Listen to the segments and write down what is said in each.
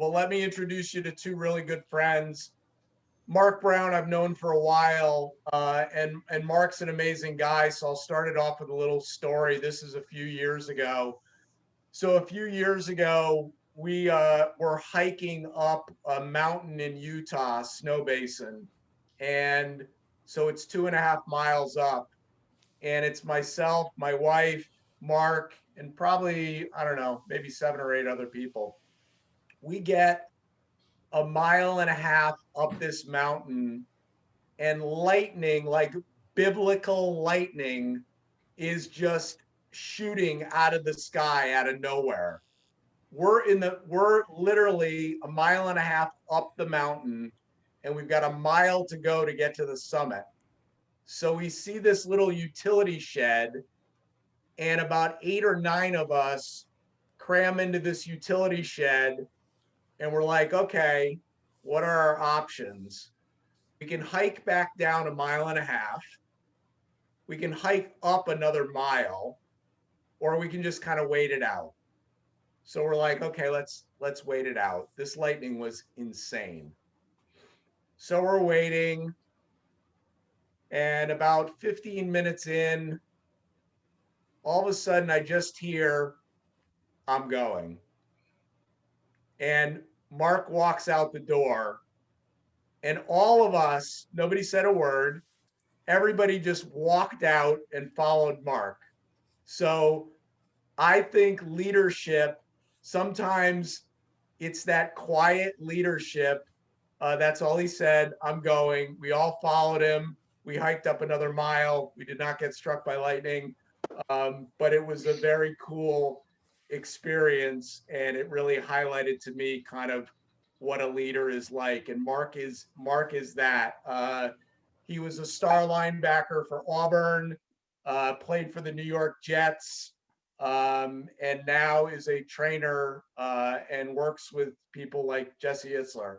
Well, let me introduce you to two really good friends. Marq Brown, I've known for a while, and Mark's an amazing guy. So I'll start it off with a little story. This is a few years ago. So a few years ago, we were hiking up a mountain in Utah, Snow Basin. And so it's 2.5 miles up. And it's myself, my wife, Mark, and probably, I don't know, maybe 7 or 8 other people. We get a mile and a half up this mountain, and lightning, like biblical lightning, is just shooting out of the sky out of nowhere. We're literally a mile and a half up the mountain, and we've got a mile to go to get to the summit. So we see this little utility shed, and about 8 or 9 of us cram into this utility shed, and we're like, okay, what are our options? We can hike back down a mile and a half. We can hike up another mile, or we can just kind of wait it out. So we're like, okay, let's wait it out. This lightning was insane. So we're waiting, and about 15 minutes in, all of a sudden I just hear, I'm going. And Mark walks out the door, and all of us, nobody said a word. Everybody just walked out and followed Mark. So I think leadership, sometimes it's that quiet leadership. That's all he said. I'm going. We all followed him. We hiked up another mile. We did not get struck by lightning, but it was a very cool experience, and it really highlighted to me kind of what a leader is like. And Mark is that. He was a star linebacker for Auburn, played for the New York Jets, and now is a trainer and works with people like Jesse Itzler.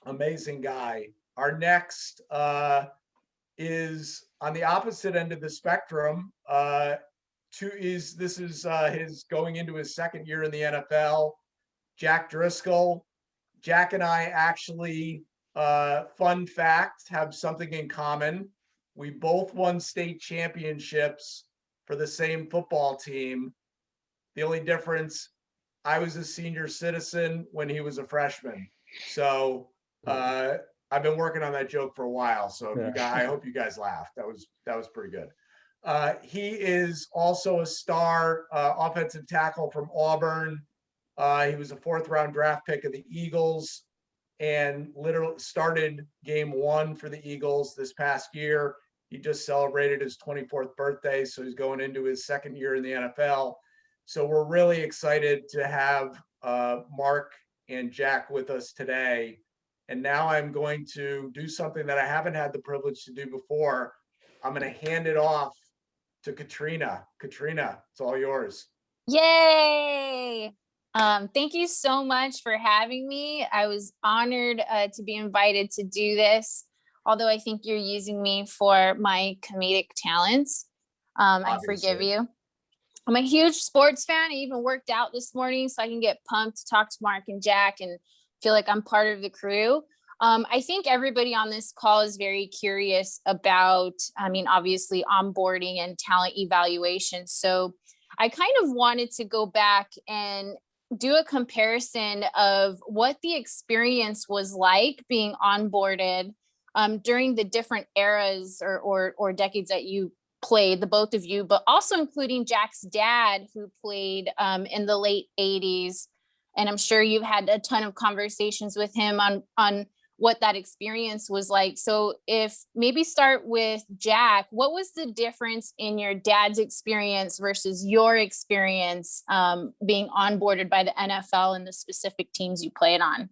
Amazing guy. Our next is on the opposite end of the spectrum. This is his going into his second year in the NFL. Jack Driscoll. Jack and I actually, fun fact, have something in common. We both won state championships for the same football team. The only difference, I was a senior citizen when he was a freshman. So I've been working on that joke for a while. So I hope you guys laughed. That was pretty good. He is also a star offensive tackle from Auburn. He was a 4th-round draft pick of the Eagles, and literally started game 1 for the Eagles this past year. He just celebrated his 24th birthday, so he's going into his second year in the NFL. So we're really excited to have Mark and Jack with us today. And now I'm going to do something that I haven't had the privilege to do before. I'm going to hand it off to Katrina. Katrina, it's all yours. Yay! Thank you so much for having me. I was honored to be invited to do this, although I think you're using me for my comedic talents. I forgive you. I'm a huge sports fan. I even worked out this morning so I can get pumped to talk to Mark and Jack and feel like I'm part of the crew. I think everybody on this call is very curious about, obviously onboarding and talent evaluation. So I kind of wanted to go back and do a comparison of what the experience was like being onboarded during the different eras or decades that you played, the both of you, but also including Jack's dad, who played in the late 80s. And I'm sure you've had a ton of conversations with him on what that experience was like. So if maybe start with Jack, what was the difference in your dad's experience versus your experience being onboarded by the NFL and the specific teams you played on?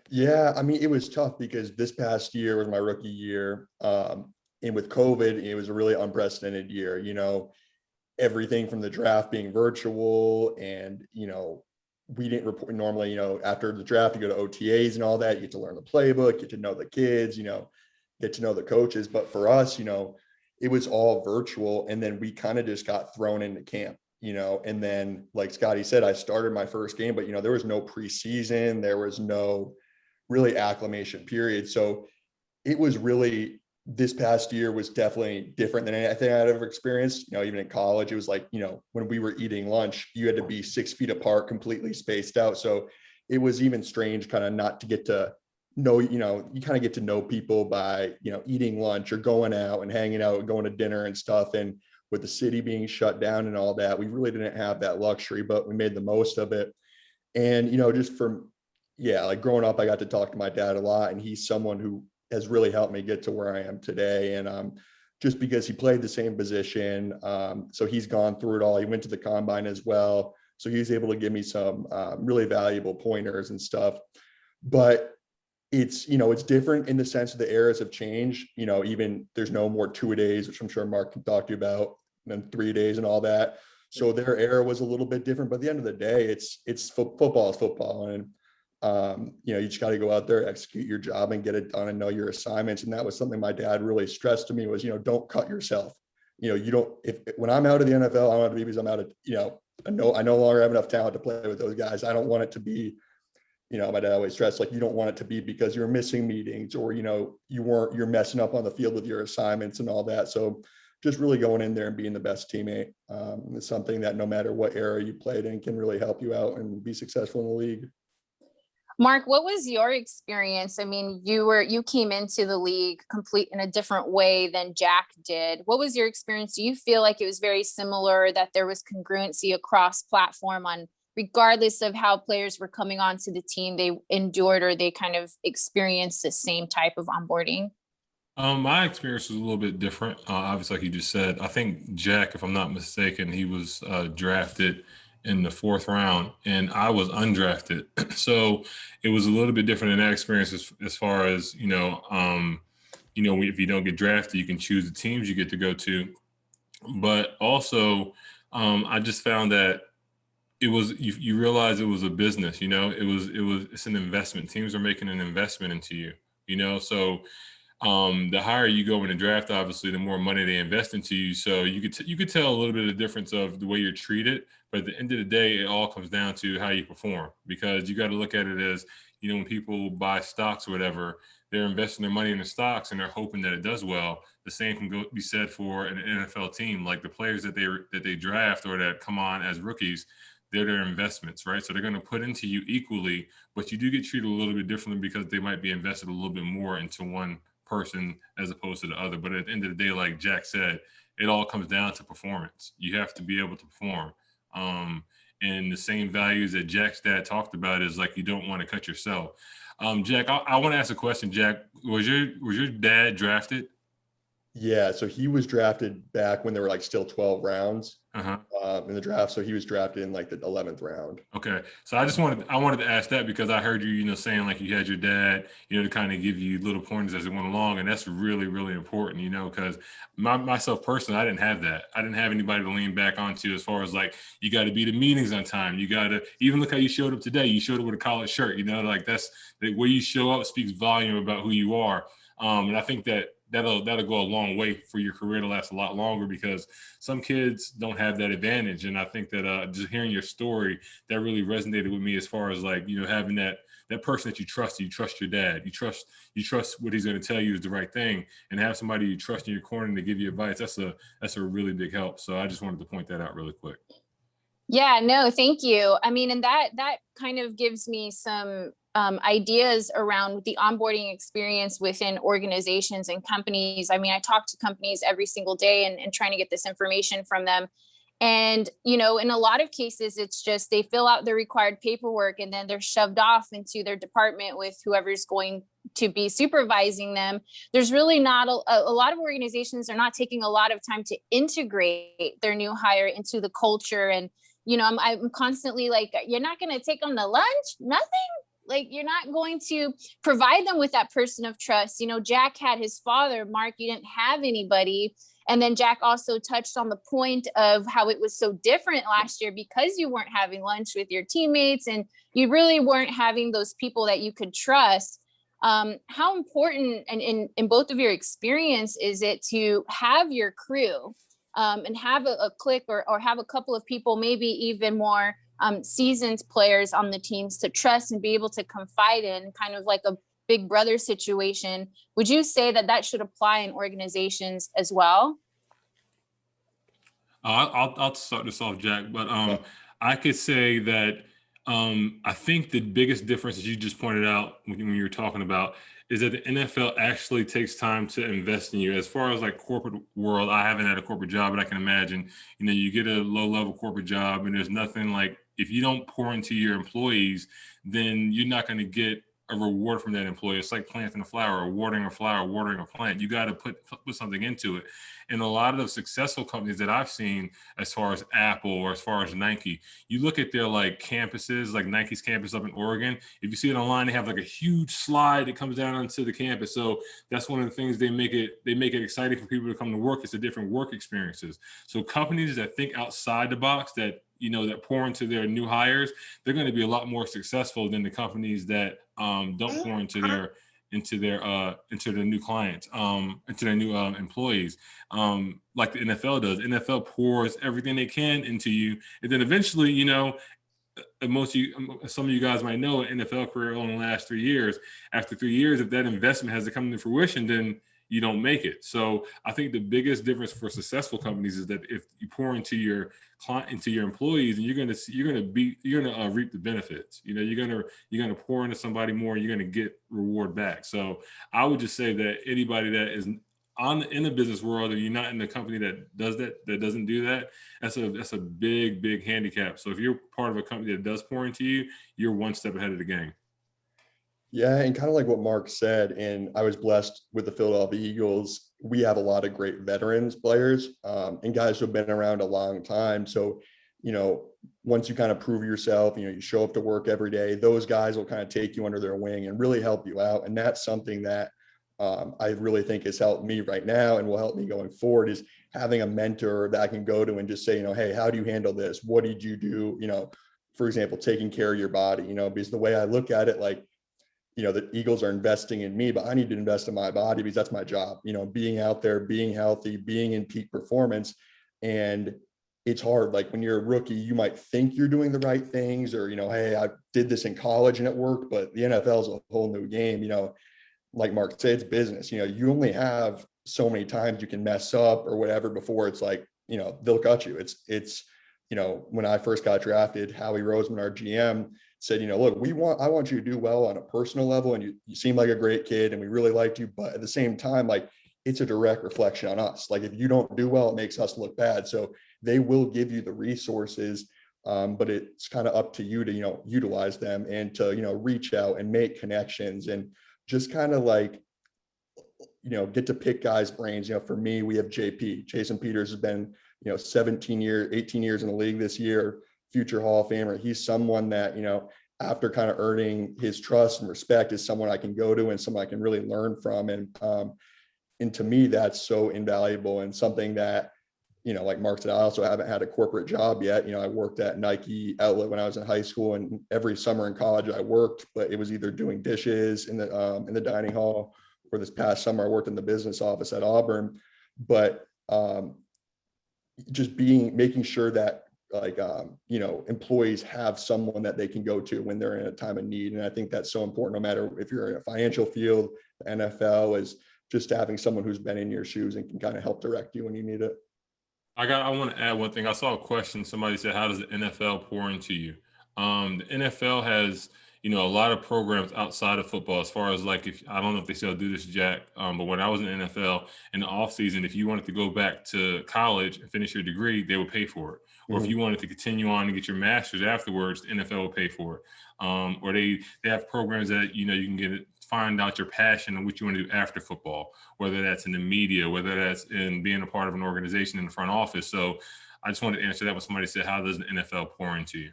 Yeah, it was tough because this past year was my rookie year. And with COVID, it was a really unprecedented year, everything from the draft being virtual, and, we didn't report normally, after the draft, you go to OTAs and all that, you get to learn the playbook, get to know the kids, get to know the coaches. But for us, it was all virtual. And then we kind of just got thrown into camp. and then like Scotty said, I started my first game, but there was no preseason, there was no really acclimation period. So it was really, this past year was definitely different than anything I'd ever experienced. Even in college, it was like, when we were eating lunch, you had to be 6 feet apart, completely spaced out. So it was even strange kind of not to get to know, you kind of get to know people by, eating lunch or going out and hanging out, going to dinner and stuff. And with the city being shut down and all that, we really didn't have that luxury, but we made the most of it. And, just from, like growing up, I got to talk to my dad a lot, and he's someone who has really helped me get to where I am today. And just because he played the same position, so he's gone through it all. He went to the combine as well, so he's able to give me some really valuable pointers and stuff. But it's it's different in the sense of the eras have changed. Even there's no more 2-a-days, which I'm sure Mark can talk to you about, and then 3 days and all that. So their era was a little bit different. But at the end of the day, football is football, and you just got to go out there, execute your job, and get it done, and know your assignments. And that was something my dad really stressed to me was, don't cut yourself. You don't, when I'm out of the NFL, I'm out of the because I'm out of, I no longer have enough talent to play with those guys. I don't want it to be, my dad always stressed, like, you don't want it to be because you're missing meetings, or, you're messing up on the field with your assignments and all that. So just really going in there and being the best teammate is something that no matter what era you played in can really help you out and be successful in the league. Mark, what was your experience? I mean, you came into the league complete in a different way than Jack did. What was your experience? Do you feel like it was very similar, that there was congruency across platform on, regardless of how players were coming onto the team, they endured or they kind of experienced the same type of onboarding? My experience was a little bit different. Obviously, like you just said, I think Jack, if I'm not mistaken, he was drafted in the 4th round, and I was undrafted. So it was a little bit different in that experience as far as, if you don't get drafted, you can choose the teams you get to go to. But also, I just found that it was, you realize it was a business, it's an investment. Teams are making an investment into you, so the higher you go in the draft, obviously, the more money they invest into you. So you could tell a little bit of the difference of the way you're treated. But at the end of the day, it all comes down to how you perform, because you got to look at it as, when people buy stocks or whatever, they're investing their money in the stocks and they're hoping that it does well. The same can be said for an NFL team. Like the players that they draft or that come on as rookies, they're their investments, right? So they're going to put into you equally, but you do get treated a little bit differently because they might be invested a little bit more into one person as opposed to the other. But at the end of the day, like Jack said, it all comes down to performance. You have to be able to perform. And the same values that Jack's dad talked about is like, you don't want to cut yourself. Jack, I want to ask a question. Jack, was your dad drafted? Yeah, so he was drafted back when there were like still 12 rounds in the draft. So he was drafted in like the 11th round. Okay, so I wanted to ask that because I heard you, saying like you had your dad, to kind of give you little pointers as it went along, and that's really, really important, because myself personally, I didn't have that. I didn't have anybody to lean back onto as far as like, you got to be to meetings on time. You got to, even look how you showed up today. You showed up with a collared shirt. Like that's the way you show up speaks volume about who you are. And I think that'll go a long way for your career to last a lot longer, because some kids don't have that advantage. And I think that just hearing your story, that really resonated with me as far as like, having that person that you trust your dad, you trust what he's going to tell you is the right thing, and have somebody you trust in your corner to give you advice. That's a really big help. So I just wanted to point that out really quick. Yeah, no, thank you. I mean, and that kind of gives me some ideas around the onboarding experience within organizations and companies. I mean, I talk to companies every single day and trying to get this information from them. And, in a lot of cases, it's just they fill out the required paperwork and then they're shoved off into their department with whoever's going to be supervising them. There's really not a lot of organizations are not taking a lot of time to integrate their new hire into the culture. And, I'm constantly like, you're not going to take them to lunch? Nothing? Like, you're not going to provide them with that person of trust. Jack had his father, Mark, you didn't have anybody. And then Jack also touched on the point of how it was so different last year because you weren't having lunch with your teammates and you really weren't having those people that you could trust. How important, and in both of your experience, is it to have your crew and have a clique or have a couple of people, maybe even more seasoned players on the teams to trust and be able to confide in, kind of like a big brother situation. Would you say that that should apply in organizations as well? I'll start this off, Jack, but I could say that I think the biggest difference, as you just pointed out when you were talking about, is that the NFL actually takes time to invest in you. As far as like corporate world, I haven't had a corporate job, but I can imagine, you get a low level corporate job and there's nothing like, if you don't pour into your employees, then you're not going to get a reward from that employee. It's like planting a flower, or watering a flower, watering a plant. You got to put something into it. And a lot of the successful companies that I've seen, as far as Apple or as far as Nike, you look at their like campuses, like Nike's campus up in Oregon. If you see it online, they have like a huge slide that comes down onto the campus. So that's one of the things they make it exciting for people to come to work. It's the different work experiences. So companies that think outside the box, that that pour into their new hires, they're going to be a lot more successful than the companies that don't pour into their new clients, into their new employees, like the NFL does. NFL pours everything they can into you, and then eventually, some of you guys might know, an NFL career only lasts 3 years. After 3 years, if that investment has to come to fruition, then you don't make it. So I think the biggest difference for successful companies is that if you pour into your client, into your employees, and you're gonna reap the benefits. You're gonna pour into somebody more, and you're gonna get reward back. So I would just say that anybody that is in the business world, and you're not in the company that doesn't do that, that's a big handicap. So if you're part of a company that does pour into you, you're one step ahead of the game. Yeah, and kind of like what Mark said, and I was blessed with the Philadelphia Eagles. We have a lot of great veterans players, and guys who have been around a long time. So, once you kind of prove yourself, you show up to work every day, those guys will kind of take you under their wing and really help you out. And that's something that I really think has helped me right now and will help me going forward, is having a mentor that I can go to and just say, hey, how do you handle this? What did you do? For example, taking care of your body, because the way I look at it, like, the Eagles are investing in me, but I need to invest in my body because that's my job, being out there, being healthy, being in peak performance. And it's hard. Like when you're a rookie, you might think you're doing the right things, or, hey, I did this in college and it worked, but the NFL is a whole new game. Like Mark said, it's business. You only have so many times you can mess up or whatever before it's like, they'll cut you. It's when I first got drafted, Howie Roseman, our GM, said, look, I want you to do well on a personal level, and you seem like a great kid and we really liked you, but at the same time, like, it's a direct reflection on us. Like if you don't do well, it makes us look bad. So they will give you the resources, but it's kind of up to you to, utilize them and to, reach out and make connections and just kind of like, get to pick guys' brains. For me, we have JP. Jason Peters has been, 18 years in the league this year, future Hall of Famer. He's someone that, after kind of earning his trust and respect, is someone I can go to and someone I can really learn from. And to me, that's so invaluable, and something that, like Mark said, I also haven't had a corporate job yet. I worked at Nike Outlet when I was in high school, and every summer in college I worked, but it was either doing dishes in the dining hall, or this past summer I worked in the business office at Auburn. But just making sure that employees have someone that they can go to when they're in a time of need. And I think that's so important, no matter if you're in a financial field. The NFL is just having someone who's been in your shoes and can kind of help direct you when you need it. I want to add one thing. I saw a question. Somebody said, how does the NFL pour into you? The NFL has, a lot of programs outside of football, as far as like, I don't know if they still do this, Jack, but when I was in the NFL in the off season, if you wanted to go back to college and finish your degree, they would pay for it. Or if you wanted to continue on and get your master's afterwards, the NFL will pay for it. Or they have programs that, you can find out your passion and what you want to do after football, whether that's in the media, whether that's in being a part of an organization in the front office. So I just wanted to answer that when somebody said, how does the NFL pour into you?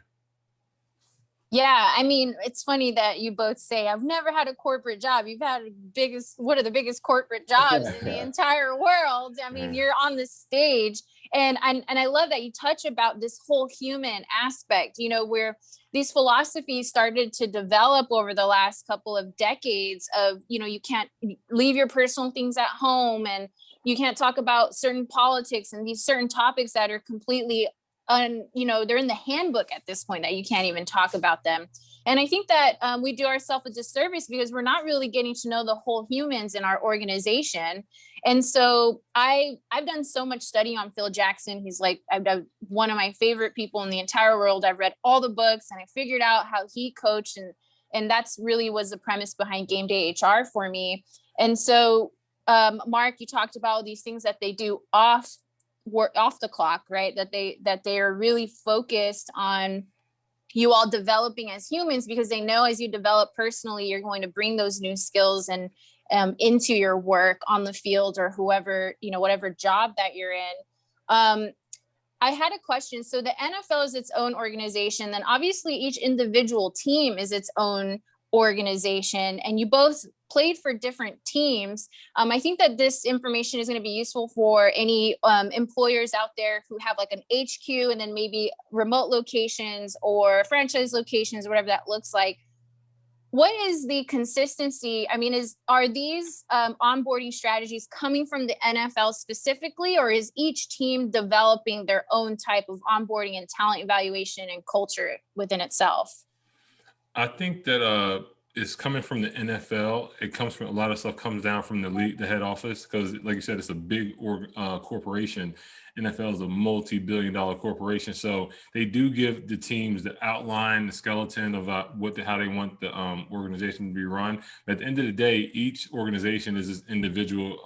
Yeah, I mean, it's funny that you both say, I've never had a corporate job. You've had one of the biggest corporate jobs in the entire world. I mean, you're on the stage, and I love that you touch about this whole human aspect, where these philosophies started to develop over the last couple of decades of, you can't leave your personal things at home, and you can't talk about certain politics and these certain topics that are completely they're in the handbook at this point that you can't even talk about them. And I think that we do ourselves a disservice because we're not really getting to know the whole humans in our organization. And so I've done so much studying on Phil Jackson. He's like, I've one of my favorite people in the entire world. I've read all the books and I figured out how he coached, and that's really was the premise behind Game Day HR for me. And so Marq, you talked about these things that they do off the clock, right? That they are really focused on you all developing as humans, because they know as you develop personally, you're going to bring those new skills and into your work on the field or whoever, whatever job that you're in. I had a question. So the NFL is its own organization. Then obviously each individual team is its own organization, and you both played for different teams. I think that this information is going to be useful for any employers out there who have like an HQ and then maybe remote locations or franchise locations, whatever that looks like. What is the consistency? I mean, are these onboarding strategies coming from the NFL specifically, or is each team developing their own type of onboarding and talent evaluation and culture within itself? I think that it's coming from the NFL. It comes from a lot of stuff comes down from the league, the head office, because like you said, it's a big corporation. NFL is a multi-billion-dollar corporation, so they do give the teams the outline, the skeleton of how they want the organization to be run. But at the end of the day, each organization is this individual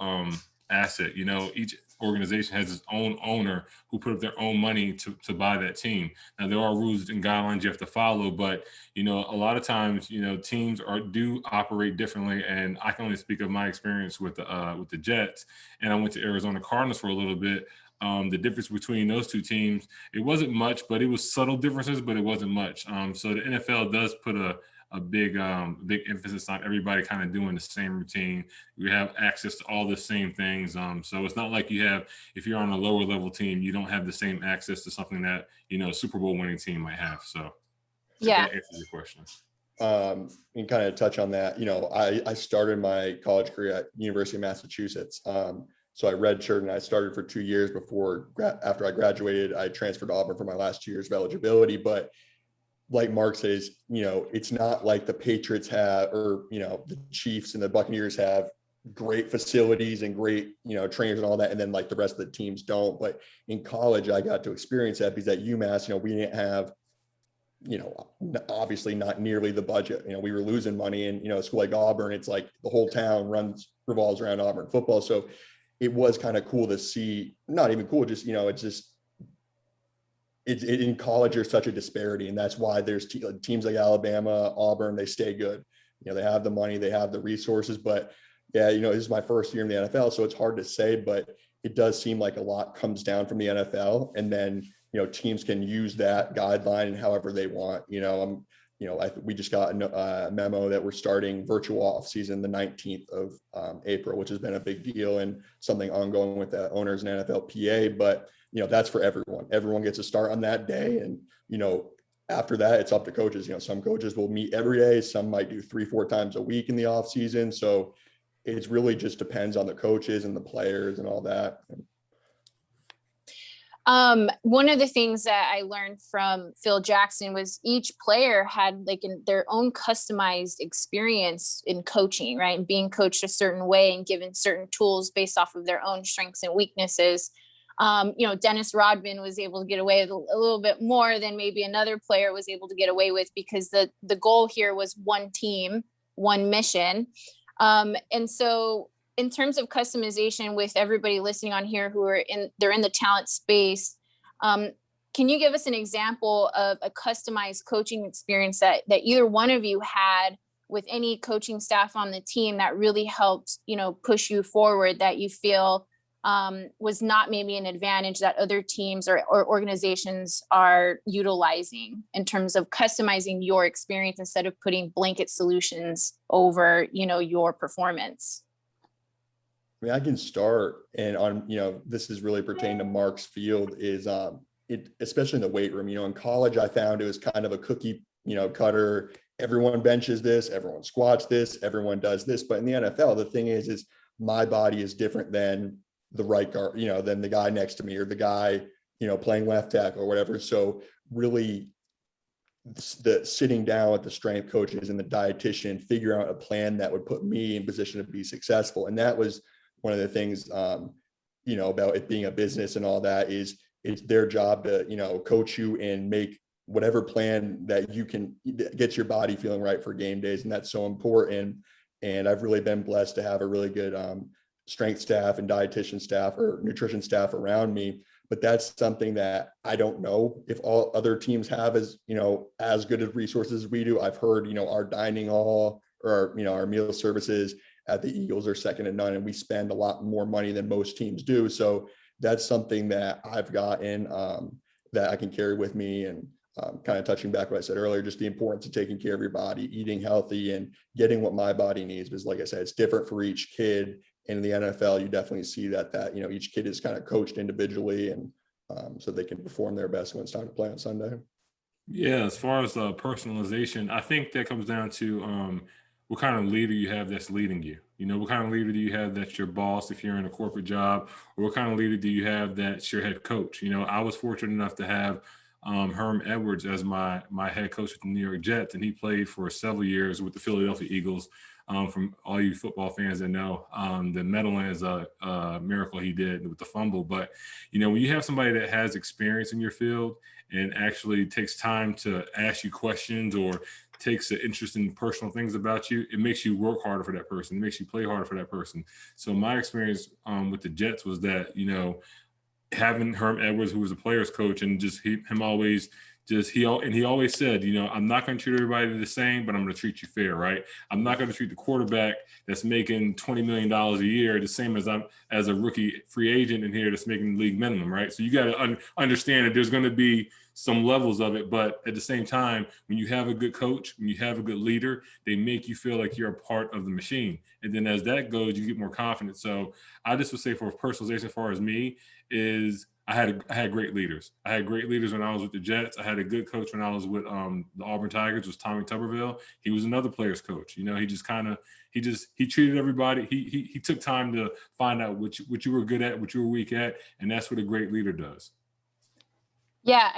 asset. Each organization has its own owner who put up their own money to buy that team. Now there are rules and guidelines you have to follow, but a lot of times teams do operate differently. And I can only speak of my experience with the Jets, and I went to Arizona Cardinals for a little bit. The difference between those two teams, it wasn't much, but it was subtle differences, but it wasn't much. So the NFL does put a big emphasis on everybody kind of doing the same routine. We have access to all the same things. So it's not like if you're on a lower level team, you don't have the same access to something that, a Super Bowl winning team might have. So yeah, that answers your question. And kind of touch on that, I started my college career at University of Massachusetts. So I redshirted and I started for 2 years after I graduated. I transferred to Auburn for my last 2 years of eligibility. But like Marq says, it's not like the Patriots have, or, the Chiefs and the Buccaneers have great facilities and great, trainers and all that. And then like the rest of the teams don't. But in college, I got to experience that because at UMass, we didn't have, obviously not nearly the budget. We were losing money, and, a school like Auburn, it's like the whole town revolves around Auburn football. So it was kind of cool to see, not even cool, just, in college, there's such a disparity, and that's why there's teams like Alabama, Auburn, they stay good. They have the money, they have the resources. But yeah, this is my first year in the NFL, so it's hard to say, but it does seem like a lot comes down from the NFL, and then teams can use that guideline and however they want. We just got a memo that we're starting virtual off season the 19th of April, which has been a big deal and something ongoing with the owners and NFLPA. But that's for everyone. Everyone gets a start on that day, and after that, it's up to coaches. Some coaches will meet every day. Some might do 3-4 times a week in the off season. So it really just depends on the coaches and the players and all that. One of the things that I learned from Phil Jackson was each player had their own customized experience in coaching, right? And being coached a certain way and given certain tools based off of their own strengths and weaknesses. Dennis Rodman was able to get away with a little bit more than maybe another player was able to get away with, because the goal here was one team, one mission. And so in terms of customization, with everybody listening on here they're in the talent space, can you give us an example of a customized coaching experience that either one of you had with any coaching staff on the team that really helped, push you forward, that you feel was not maybe an advantage that other teams or organizations are utilizing in terms of customizing your experience instead of putting blanket solutions over, your performance? I mean, I can start, and on, this is really pertaining to Marq's field, is especially in the weight room. In college, I found it was kind of a cookie, cutter. Everyone benches this, everyone squats this, everyone does this. But in the NFL, the thing is my body is different than the right guard, than the guy next to me or the guy, playing left tackle or whatever. So really the sitting down with the strength coaches and the dietitian, figure out a plan that would put me in position to be successful. And that was one of the things, about it being a business and all that is it's their job to, coach you and make whatever plan that you can get your body feeling right for game days. And that's so important. And I've really been blessed to have a really good strength staff and dietitian staff or nutrition staff around me. But that's something that I don't know if all other teams have as good as resources as we do. I've heard, our dining hall or, our meal services at the Eagles are second to none, and we spend a lot more money than most teams do. So that's something that I've gotten that I can carry with me. And kind of touching back what I said earlier, just the importance of taking care of your body, eating healthy and getting what my body needs. Because like I said, it's different for each kid. And in the NFL, you definitely see that each kid is kind of coached individually and so they can perform their best when it's time to play on Sunday. Yeah, as far as personalization, I think that comes down to what kind of leader you have that's leading you. What kind of leader do you have that's your boss if you're in a corporate job, or what kind of leader do you have that's your head coach? I was fortunate enough to have Herm Edwards as my head coach at the New York Jets, and he played for several years with the Philadelphia Eagles. From all you football fans that know, the Meadowlands miracle he did with the fumble. But, when you have somebody that has experience in your field and actually takes time to ask you questions or takes an interest in personal things about you, it makes you work harder for that person. It makes you play harder for that person. So my experience with the Jets was that, having Herm Edwards, who was a player's coach, and just he always said, I'm not going to treat everybody the same, but I'm going to treat you fair, right? I'm not going to treat the quarterback that's making $20 million a year the same as I'm as a rookie free agent in here that's making the league minimum, right? So you got to understand that there's going to be some levels of it, but at the same time, when you have a good coach, when you have a good leader, they make you feel like you're a part of the machine. And then as that goes, you get more confident. So I just would say for personalization, as far as me, is I had great leaders. I had great leaders when I was with the Jets. I had a good coach when I was with the Auburn Tigers, was Tommy Tuberville. He was another player's coach. He treated everybody. He took time to find out what you were good at, what you were weak at, and that's what a great leader does. Yeah,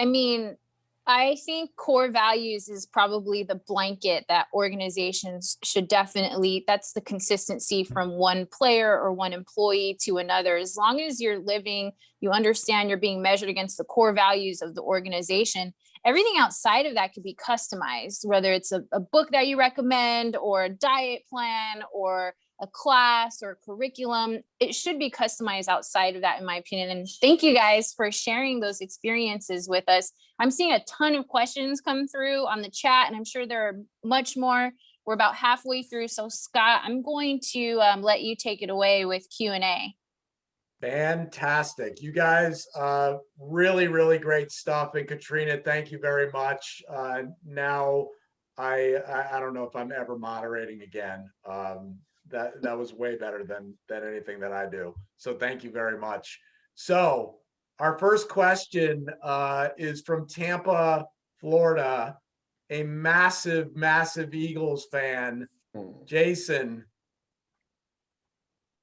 I think core values is probably the blanket that organizations should definitely, that's the consistency from one player or one employee to another. As long as you're living, you understand you're being measured against the core values of the organization, everything outside of that could be customized, whether it's a book that you recommend or a diet plan or a class or curriculum. It should be customized outside of that, in my opinion. And thank you guys for sharing those experiences with us. I'm seeing a ton of questions come through on the chat, and I'm sure there are much more. We're about halfway through. So Scott, I'm going to let you take it away with Q&A. Fantastic. You guys, really, really great stuff. And Katrina, thank you very much. Now, I don't know if I'm ever moderating again. That was way better than anything that I do. So thank you very much. So our first question is from Tampa, Florida, a massive, massive Eagles fan, Jason.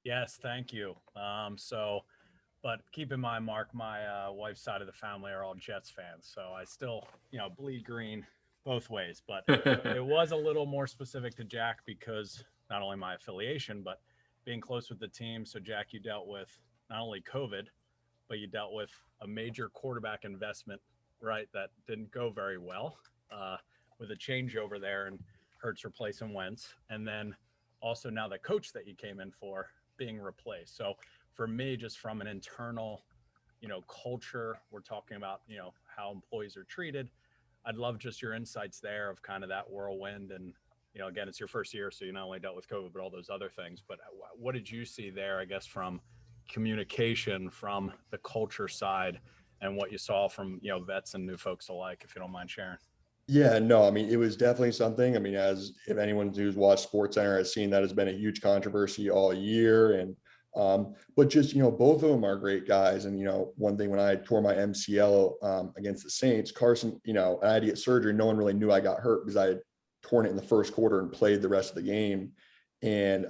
Yes, thank you. But keep in mind, Mark, my wife's side of the family are all Jets fans. So I still, bleed green both ways. But it was a little more specific to Jack because not only my affiliation, but being close with the team. So Jack, you dealt with not only COVID, but you dealt with a major quarterback investment, right? That didn't go very well with a changeover there and Hurts replacing Wentz. And then also now the coach that you came in for being replaced. So for me, just from an internal, culture, we're talking about, how employees are treated. I'd love just your insights there of kind of that whirlwind. And, again, it's your first year, so you not only dealt with COVID, but all those other things. But what did you see there, I guess, from communication, from the culture side, and what you saw from, vets and new folks alike, if you don't mind sharing? Yeah, no, it was definitely something. As if anyone who's watched SportsCenter has seen, that has been a huge controversy all year. And but just, both of them are great guys. And, one thing when I tore my MCL against the Saints, Carson, I had to get surgery. No one really knew I got hurt because I had torn it in the first quarter and played the rest of the game. And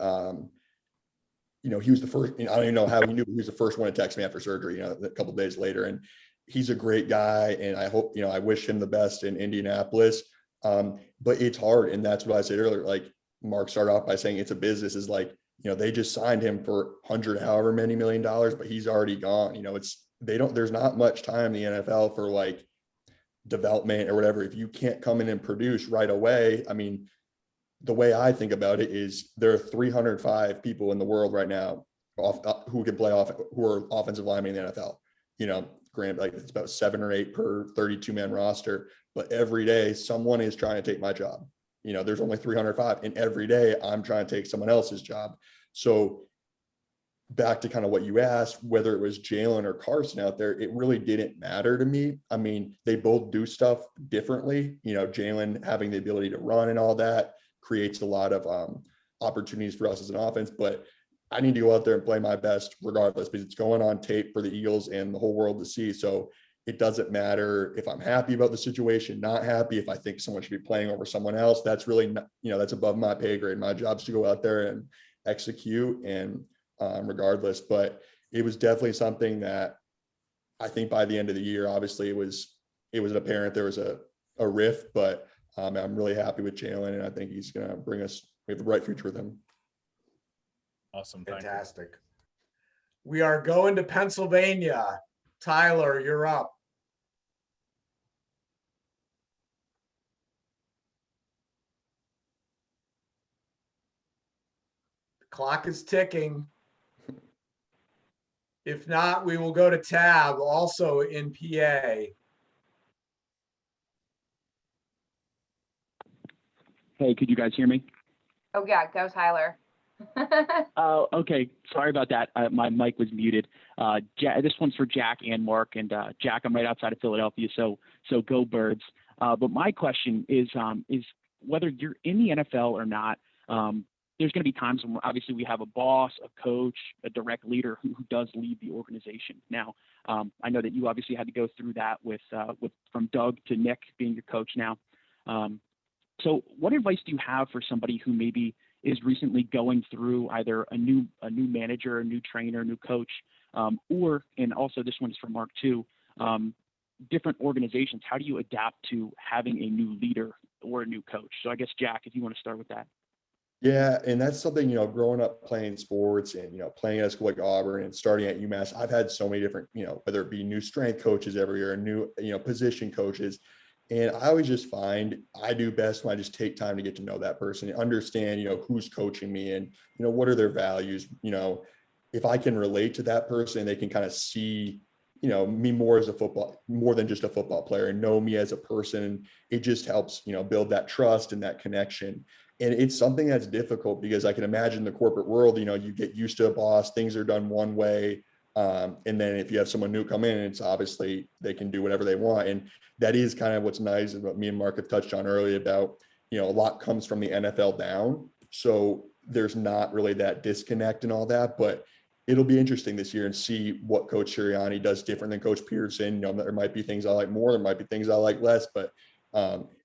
he was the first, I don't even know how he knew, but he was the first one to text me after surgery, a couple of days later. And he's a great guy. And I hope, I wish him the best in Indianapolis. But it's hard. And that's what I said earlier. Like Marq started off by saying it's a business, is like, they just signed him for however many $1 million, but he's already gone. There's not much time in the NFL for like development or whatever. If you can't come in and produce right away, I mean, the way I think about it is there are 305 people in the world right now who can play off, who are offensive linemen in the NFL. Granted, like it's about 7 or 8 per 32-man roster, but every day someone is trying to take my job. There's only 305, and every day I'm trying to take someone else's job. So back to kind of what you asked, whether it was Jalen or Carson out there, it really didn't matter to me. I mean, they both do stuff differently. Jalen having the ability to run and all that creates a lot of opportunities for us as an offense, but I need to go out there and play my best regardless, because it's going on tape for the Eagles and the whole world to see. So it doesn't matter if I'm happy about the situation, not happy, if I think someone should be playing over someone else. That's really not, that's above my pay grade. My job is to go out there and execute, and regardless. But it was definitely something that I think by the end of the year, obviously it was apparent there was a rift, but I'm really happy with Jalen, and I think he's going to bring us, we have a bright future with him. Awesome. Thank Fantastic. We are going to Pennsylvania. Tyler, you're up. The clock is ticking. If not, we will go to Tab, also in PA. Hey, could you guys hear me? Oh yeah, go Tyler. Oh, okay. Sorry about that. My mic was muted. This one's for Jack and Marq. And Jack, I'm right outside of Philadelphia, so go Birds. But my question is whether you're in the NFL or not. There's going to be times when obviously we have a boss, a coach, a direct leader who does lead the organization. Now, I know that you obviously had to go through that with from Doug to Nick being your coach now. So what advice do you have for somebody who maybe is recently going through either a new manager, a new trainer, a new coach, or, and also this one is for Marq too, different organizations? How do you adapt to having a new leader or a new coach? So I guess, Jack, if you want to start with that. Yeah, and that's something, growing up playing sports and, playing at a school like Auburn and starting at UMass, I've had so many different, whether it be new strength coaches every year, new, position coaches. And I always just find I do best when I just take time to get to know that person and understand, who's coaching me and, what are their values. If I can relate to that person and they can kind of see, me more than just a football player, and know me as a person, it just helps, build that trust and that connection. And it's something that's difficult because I can imagine the corporate world, you get used to a boss, things are done one way. And then if you have someone new come in, it's obviously they can do whatever they want. And that is kind of what's nice, and what me and Marq have touched on earlier about, a lot comes from the NFL down. So there's not really that disconnect and all that, but it'll be interesting this year and see what Coach Sirianni does different than Coach Peterson. There might be things I like more, there might be things I like less, but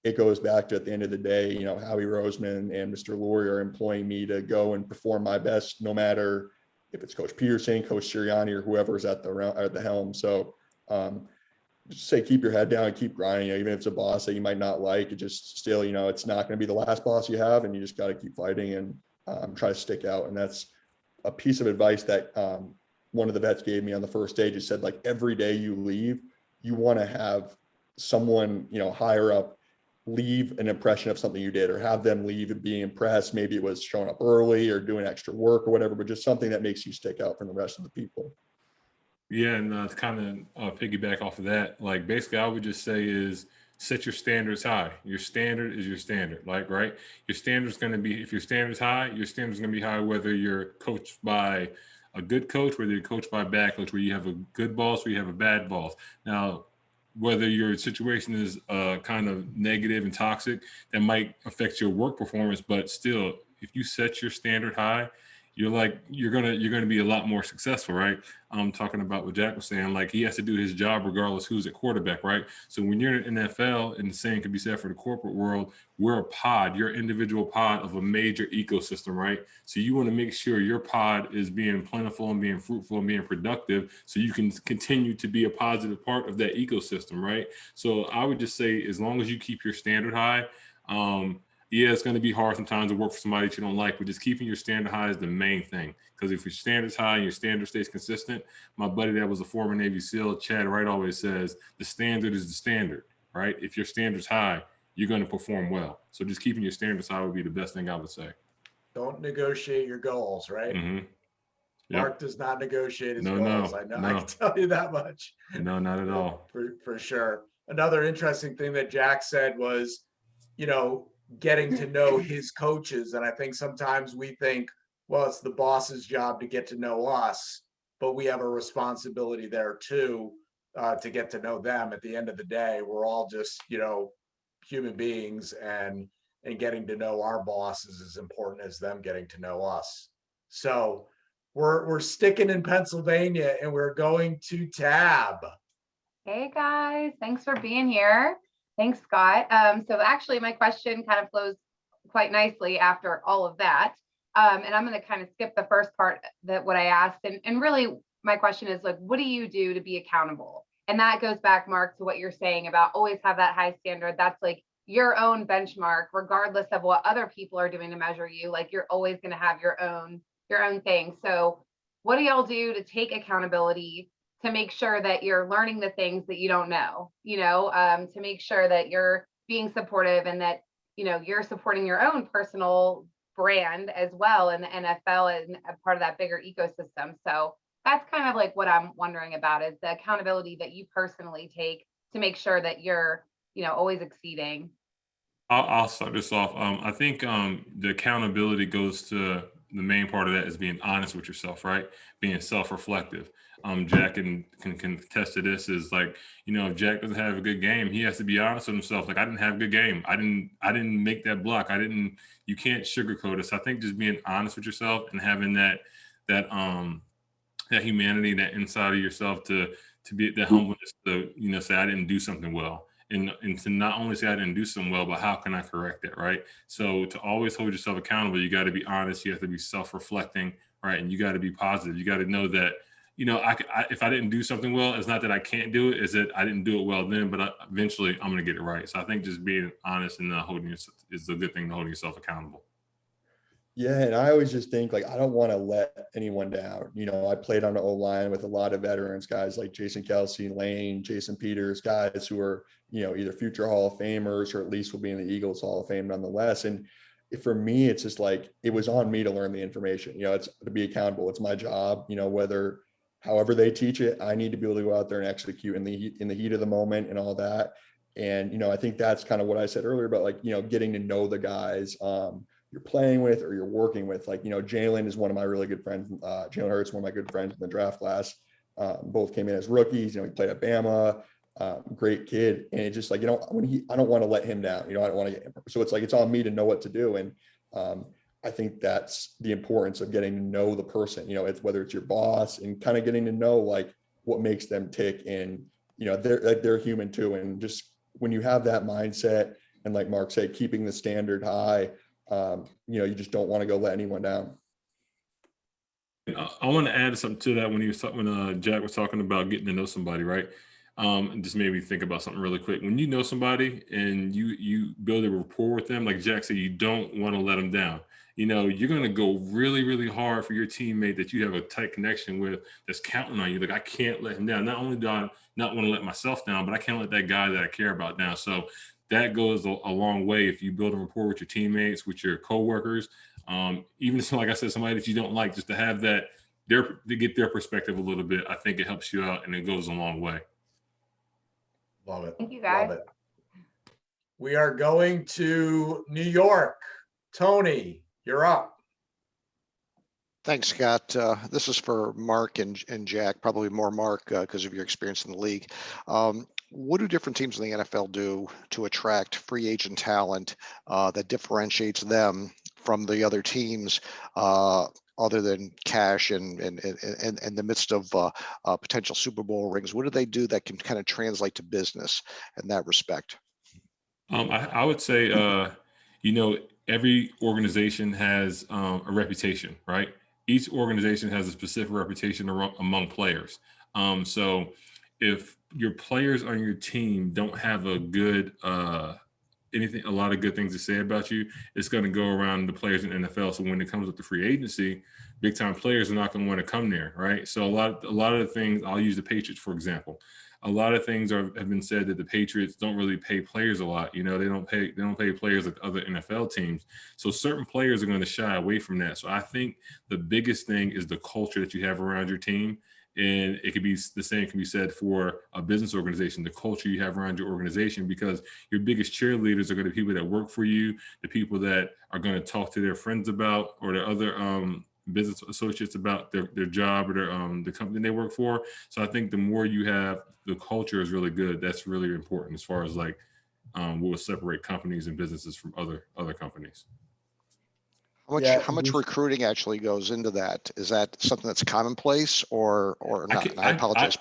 it goes back to, at the end of the day, Howie Roseman and Mr. Lurie are employing me to go and perform my best, no matter if it's Coach Peterson, Coach Sirianni, or whoever's at the helm. So just say, keep your head down and keep grinding. Even if it's a boss that you might not like, it just still, it's not going to be the last boss you have, and you just got to keep fighting and try to stick out. And that's a piece of advice that one of the vets gave me on the first day. Just said, like, every day you leave, you want to have someone, higher up leave an impression of something you did, or have them leave and be impressed. Maybe it was showing up early or doing extra work or whatever, but just something that makes you stick out from the rest of the people. Yeah, and to kind of piggyback off of that, like, basically I would just say is set your standards high. Your standard is your standard, like, right? Your standard's going to be, if your standard's high, your standard's going to be high, whether you're coached by a good coach, whether you're coached by a bad coach, where you have a good boss, or you have a bad boss. Now, whether your situation is kind of negative and toxic, that might affect your work performance, but still, if you set your standard high, you're gonna be a lot more successful, right? I'm talking about what Jack was saying, like he has to do his job regardless who's at quarterback, right? So when you're in the NFL, and the same can be said for the corporate world, we're a pod, you're an individual pod of a major ecosystem, right? So you want to make sure your pod is being plentiful and being fruitful and being productive so you can continue to be a positive part of that ecosystem, right? So I would just say, as long as you keep your standard high, yeah, it's going to be hard sometimes to work for somebody that you don't like, but just keeping your standard high is the main thing. Because if your standard's high and your standard stays consistent, my buddy that was a former Navy SEAL, Chad Wright, always says, the standard is the standard, right? If your standard's high, you're going to perform well. So just keeping your standards high would be the best thing I would say. Don't negotiate your goals, right? Mm-hmm. Mark does not negotiate his No, goals. I know, I no. can tell you that much. No, not at all. For sure. Another interesting thing that Jack said was, getting to know his coaches. And I think sometimes we think, well, it's the boss's job to get to know us, but we have a responsibility there too, to get to know them. At the end of the day, we're all just, human beings, and getting to know our boss is as important as them getting to know us. So we're sticking in Pennsylvania, and we're going to Tab. Hey guys, thanks for being here. Thanks, Scott. So actually my question kind of flows quite nicely after all of that. And I'm going to kind of skip the first part that what I asked. And really my question is, like, what do you do to be accountable? And that goes back, Mark, to what you're saying about always have that high standard. That's like your own benchmark, regardless of what other people are doing to measure you. Like, you're always going to have your own thing. So what do y'all do to take accountability, to make sure that you're learning the things that you don't know, to make sure that you're being supportive, and that, you're supporting your own personal brand as well in the NFL and a part of that bigger ecosystem. So that's kind of like what I'm wondering about, is the accountability that you personally take to make sure that you're, always exceeding. I'll start this off. I think the accountability goes to the main part of that is being honest with yourself, right? Being self-reflective. Jack can attest to this, is like, if Jack doesn't have a good game, he has to be honest with himself. Like, I didn't have a good game. I didn't make that block. You can't sugarcoat it. So I think just being honest with yourself and having that humanity, that inside of yourself to be that humbleness to, say I didn't do something well. And to not only say I didn't do something well, but how can I correct it, right? So to always hold yourself accountable, you got to be honest. You have to be self-reflecting, right? And you got to be positive. You got to know that, if I didn't do something well, it's not that I can't do it. It's that I didn't do it well then, but eventually I'm going to get it right. So I think just being honest and holding yourself is a good thing, to holding yourself accountable. Yeah, and I always just think, like, I don't want to let anyone down. I played on the O-line with a lot of veterans, guys like Jason Kelsey, Lane, Jason Peters, guys who are, either future Hall of Famers or at least will be in the Eagles Hall of Fame nonetheless. And for me, it's just like, it was on me to learn the information. It's to be accountable. It's my job. However they teach it, I need to be able to go out there and execute in the heat of the moment and all that. And I think that's kind of what I said earlier about, like, getting to know the guys you're playing with or you're working with. Like, Jalen is one of my really good friends. Jalen Hurts, one of my good friends in the draft class. Both came in as rookies. He played at Bama. Great kid. And it's just like, I don't want to let him down. I don't want to so it's like, it's on me to know what to do. And I think that's the importance of getting to know the person, it's whether it's your boss, and kind of getting to know, like, what makes them tick. And, they're human too. And just when you have that mindset, and like Mark said, keeping the standard high, you just don't want to go let anyone down. I want to add something to that when Jack was talking about getting to know somebody, right? It just made me think about something really quick. When you know somebody and you build a rapport with them, like Jack said, you don't want to let them down. You're going to go really, really hard for your teammate that you have a tight connection with, that's counting on you. Like, I can't let him down. Not only do I not want to let myself down, but I can't let that guy that I care about down. So that goes a long way. If you build a rapport with your teammates, with your coworkers, even if, like I said, somebody that you don't like, just to have that, to get their perspective a little bit, I think it helps you out and it goes a long way. Love it. Thank you, guys. Love it. We are going to New York. Tony, you're up. Thanks, Scott. This is for Mark and Jack, probably more Mark because of your experience in the league. What do different teams in the NFL do to attract free agent talent that differentiates them from the other teams, other than cash and in the midst of potential Super Bowl rings? What do they do that can kind of translate to business in that respect? I would say, every organization has a reputation, right? Each organization has a specific reputation among players. So if your players on your team don't have a good a lot of good things to say about you, it's going to go around the players in the NFL. So when it comes with the free agency, big time players are not going to want to come there, right? So a lot of the things, I'll use the Patriots for example. A lot of things have been said that the Patriots don't really pay players a lot. They don't pay players like other NFL teams. So certain players are going to shy away from that. So I think the biggest thing is the culture that you have around your team. And it could be the same can be said for a business organization, the culture you have around your organization, because your biggest cheerleaders are going to be people that work for you, the people that are going to talk to their friends about, or their other business associates about their job or the company they work for. So I think the more you have, the culture is really good. That's really important as far as like what will separate companies and businesses from other companies. How much recruiting actually goes into that? Is that something that's commonplace or not? I apologize.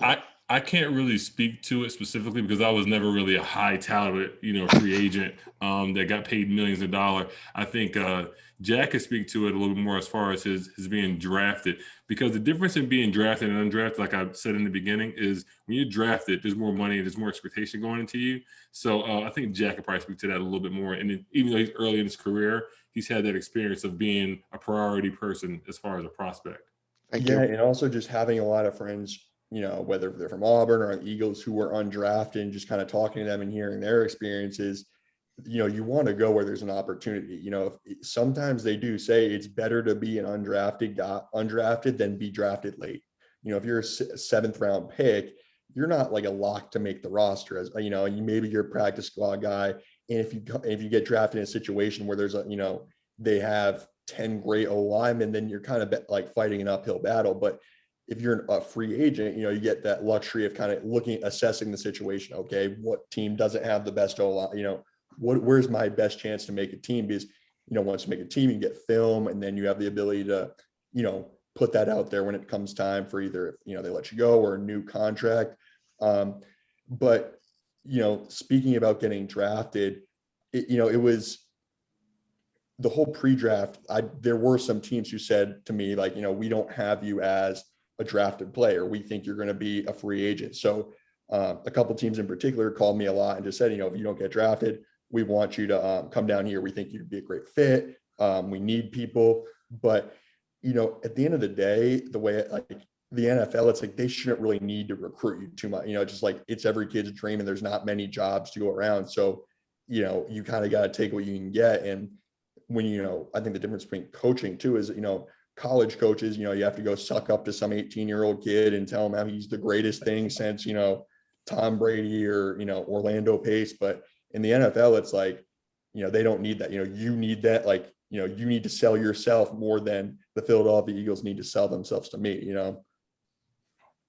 I can't really speak to it specifically because I was never really a high talented, free agent that got paid millions of dollars. I think Jack can speak to it a little bit more as far as his being drafted, because the difference in being drafted and undrafted, like I said in the beginning, is when you're drafted, there's more money and there's more expectation going into you. So I think Jack could probably speak to that a little bit more. And even though he's early in his career, he's had that experience of being a priority person as far as a prospect. Thank you. And also just having a lot of friends, whether they're from Auburn or the Eagles who were undrafted, and just kind of talking to them and hearing their experiences. You want to go where there's an opportunity. Sometimes they do say it's better to be an undrafted than be drafted late. If you're a 7th round pick, you're not like a lock to make the roster, as maybe you're a practice squad guy. And if you get drafted in a situation where there's they have 10 great O linemen, then you're kind of like fighting an uphill battle. But if you're a free agent, you get that luxury of kind of assessing the situation. Okay, what team doesn't have the best O line? Where's my best chance to make a team? Because once you make a team, you get film, and then you have the ability to put that out there when it comes time for either they let you go or a new contract. But speaking about getting drafted, it was the whole pre-draft. There were some teams who said to me, like, we don't have you as a drafted player. We think you're going to be a free agent. So a couple teams in particular called me a lot and just said, if you don't get drafted, we want you to come down here. We think you'd be a great fit. We need people. But, at the end of the day, the way the NFL, it's like they shouldn't really need to recruit you too much. Just like it's every kid's dream and there's not many jobs to go around. So, you kind of got to take what you can get. And when, I think the difference between coaching too is, college coaches, you have to go suck up to some 18-year-old kid and tell him how he's the greatest thing since, Tom Brady or, Orlando Pace. But in the NFL, it's like, they don't need that. You need that. Like, you need to sell yourself more than the Philadelphia Eagles need to sell themselves to me,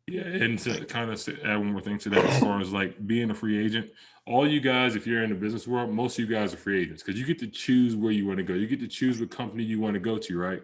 Yeah, and to kind of add one more thing to that, as far as like being a free agent, all you guys, if you're in the business world, most of you guys are free agents because you get to choose where you want to go. You get to choose what company you want to go to, right?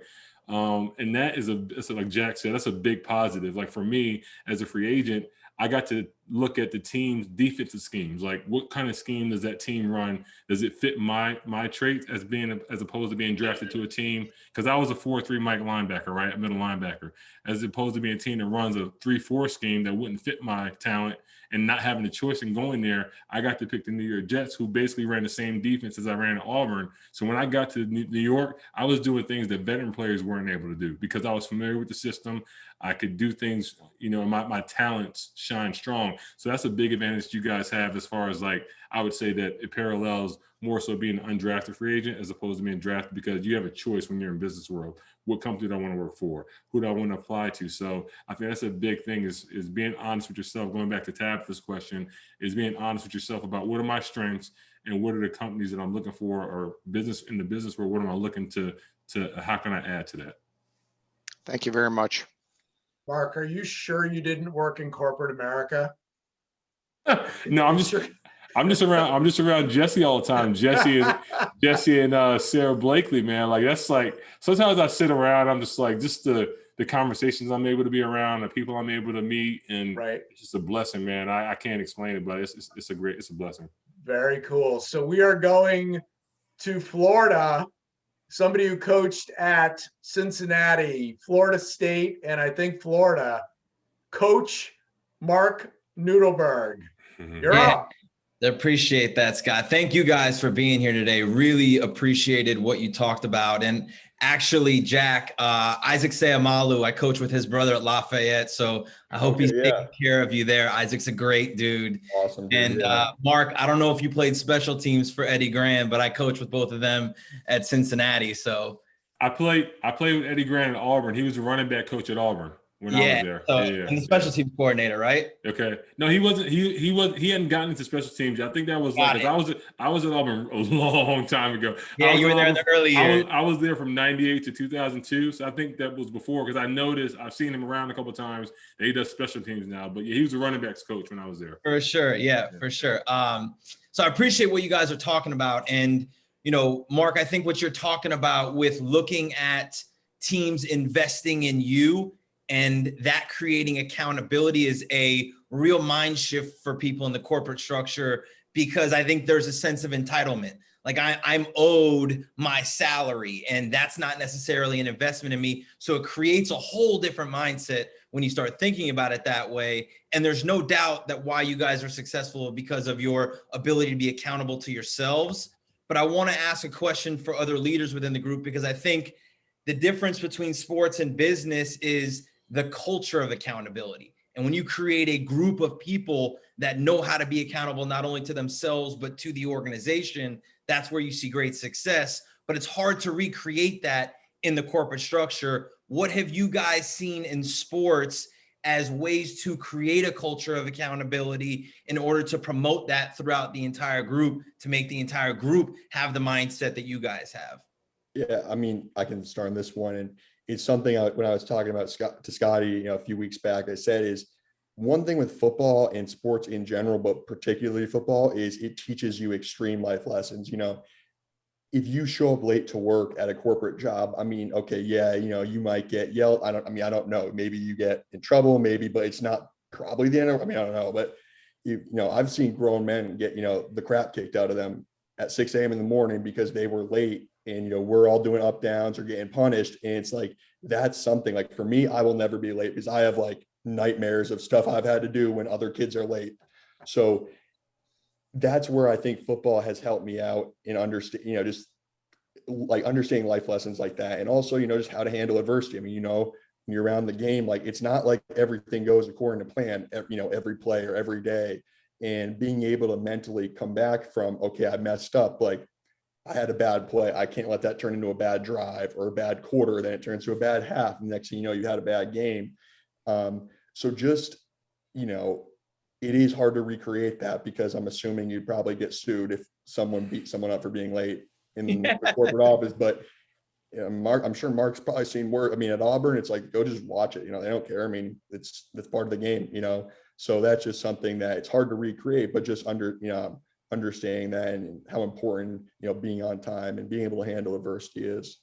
And that is like Jack said, that's a big positive. Like for me as a free agent, I got to look at the team's defensive schemes. Like what kind of scheme does that team run? Does it fit my traits as opposed to being drafted to a team? Because I was a 4-3 Mike linebacker, right? A middle linebacker, as opposed to being a team that runs a 3-4 scheme that wouldn't fit my talent. And not having a choice in going there, I got to pick the New York Jets, who basically ran the same defense as I ran at Auburn. So when I got to New York, I was doing things that veteran players weren't able to do because I was familiar with the system. I could do things, my talents shine strong. So that's a big advantage you guys have as far as like, I would say that it parallels more so being an undrafted free agent as opposed to being drafted, because you have a choice when you're in business world. What company do I want to work for? Who do I want to apply to? So I think that's a big thing is being honest with yourself. Going back to Tabitha's question, is being honest with yourself about what are my strengths and what are the companies that I'm looking for, or business in the business world, what am I looking to how can I add to that? Thank you very much. Mark, are you sure you didn't work in corporate America? No, I'm just sure. I'm just around Jesse all the time. Jesse and Sarah Blakely, man. Like that's like sometimes I sit around, I'm just like just the conversations I'm able to be around, the people I'm able to meet, and it's just a blessing, man. I can't explain it, but it's a blessing. Very cool. So we are going to Florida. Somebody who coached at Cincinnati, Florida State, and I think Florida, Coach Marq Nudelberg. You're up. Appreciate that, Scott. Thank you guys for being here today. Really appreciated what you talked about. And actually, Jack, Isaac Sayamalu, I coach with his brother at Lafayette. So I hope he's taking care of you there. Isaac's a great dude. Awesome. Dude, and Mark, I don't know if you played special teams for Eddie Grant, but I coached with both of them at Cincinnati. So I played with Eddie Grant at Auburn. He was the running back coach at Auburn when I was there. So, and the special team coordinator, right? Okay. No, he wasn't. He hadn't gotten into special teams. I think that was like I was at Auburn a long time ago. Yeah, you were there in the early years. I was there from '98 to 2002. So I think that was before because I noticed I've seen him around a couple of times. He does special teams now, but yeah, he was a running backs coach when I was there. For sure, for sure. So I appreciate what you guys are talking about, and you know, Mark, I think what you're talking about with looking at teams investing in you and that creating accountability is a real mind shift for people in the corporate structure, because I think there's a sense of entitlement. Like I'm owed my salary, and that's not necessarily an investment in me. So it creates a whole different mindset when you start thinking about it that way. And there's no doubt that why you guys are successful because of your ability to be accountable to yourselves. But I want to ask a question for other leaders within the group, because I think the difference between sports and business is the culture of accountability. And when you create a group of people that know how to be accountable, not only to themselves, but to the organization, that's where you see great success. But it's hard to recreate that in the corporate structure. What have you guys seen in sports as ways to create a culture of accountability in order to promote that throughout the entire group, to make the entire group have the mindset that you guys have? Yeah, I mean, I can start on this one. And it's something when I was talking about to Scotty, you know, a few weeks back, I said is one thing with football and sports in general, but particularly football, is it teaches you extreme life lessons. You know, if you show up late to work at a corporate job, I mean, okay, yeah, you know, you might get yelled. I don't know. Maybe you get in trouble, maybe, but it's not probably the end of, I don't know. But, you know, I've seen grown men get, you know, the crap kicked out of them at 6 a.m. in the morning because they were late. And, you know, we're all doing up downs or getting punished. And it's like, that's something like for me, I will never be late because I have like nightmares of stuff I've had to do when other kids are late. So that's where I think football has helped me out in understand, you know, just like understanding life lessons like that. And also, you know, just how to handle adversity. I mean, you know, when you're around the game, like it's not like everything goes according to plan, you know, every play or every day. And being able to mentally come back from, okay, I messed up. Like, I had a bad play. I can't let that turn into a bad drive or a bad quarter. Then it turns to a bad half. And next thing you know, you had a bad game. So just, you know, it is hard to recreate that because I'm assuming you'd probably get sued if someone beat someone up for being late in the corporate office. But you know, Mark, I'm sure Mark's probably seen more. I mean, at Auburn, it's like, go just watch it. You know, they don't care. I mean, that's part of the game, you know? So that's just something that it's hard to recreate, but just understanding that and how important, you know, being on time and being able to handle adversity is.